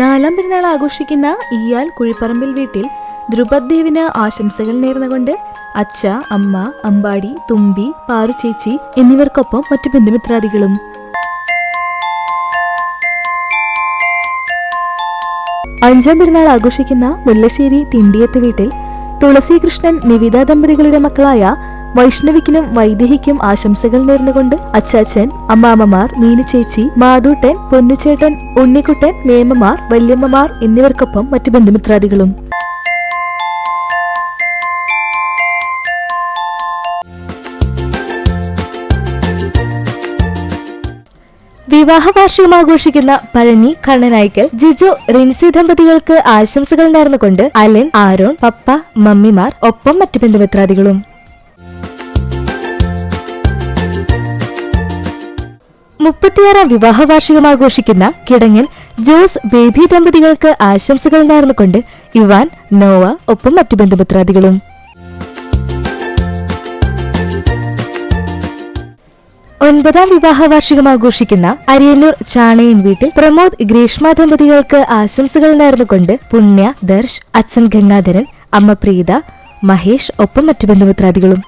നാലാം പെരുന്നാൾ ആഘോഷിക്കുന്ന ഇയാൽ കുഴിപ്പറമ്പിൽ വീട്ടിൽ ധ്രുപദേവിന് ആശംസകൾ നേർന്നുകൊണ്ട് അച്ഛ, അമ്മ, അമ്പാടി, തുമ്പി, പാറു ചേച്ചി എന്നിവർക്കൊപ്പം മറ്റു ബന്ധുമിത്രാദികളും. അഞ്ചാം പെരുന്നാൾ ആഘോഷിക്കുന്ന മുല്ലശ്ശേരി തിണ്ടിയത്ത് വീട്ടിൽ തുളസി കൃഷ്ണൻ നിവിത ദമ്പതികളുടെ മക്കളായ വൈഷ്ണവിക്കിനും വൈദേഹിക്കും ആശംസകൾ നേർന്നുകൊണ്ട് അച്ചാച്ചൻ, അമ്മാമ്മമാർ, മീനു ചേച്ചി, മാധൂട്ടൻ, പൊന്നുചേട്ടൻ, ഉണ്ണിക്കുട്ടൻ, മേമ്മമാർ, വല്യമ്മമാർ എന്നിവർക്കൊപ്പം മറ്റു ബന്ധുമിത്രാദികളും. വിവാഹ വാർഷികം ആഘോഷിക്കുന്ന പഴനി കണ്ണനായ്ക്കൽ ജിജു, റിൻസി ദമ്പതികൾക്ക് ആശംസകൾ നേർന്നുകൊണ്ട് അലൻ, ആരോൺ, പപ്പ, മമ്മിമാർ ഒപ്പം മറ്റു ബന്ധുമിത്രാദികളും. മുപ്പത്തിയാറാം വിവാഹ വാർഷികം ആഘോഷിക്കുന്ന കിടങ്ങൽ ജോസ്, ബേബി ദമ്പതികൾക്ക് ആശംസകൾ നേർന്നുകൊണ്ട് ഇവാൻ, നോവ ഒപ്പം മറ്റു ബന്ധുമിത്രാദികളും. ഒൻപതാം വിവാഹ വാർഷികം ആഘോഷിക്കുന്ന അരിയന്നൂർ ചാണയൻ വീട്ടിൽ പ്രമോദ്, ഗ്രീഷ്മ ദമ്പതികൾക്ക് ആശംസകൾ നേർന്നുകൊണ്ട് പുണ്യ, ദർശ്, അച്ഛൻ ഗംഗാധരൻ, അമ്മ പ്രീത, മഹേഷ് ഒപ്പം മറ്റു ബന്ധുമിത്രാദികളും.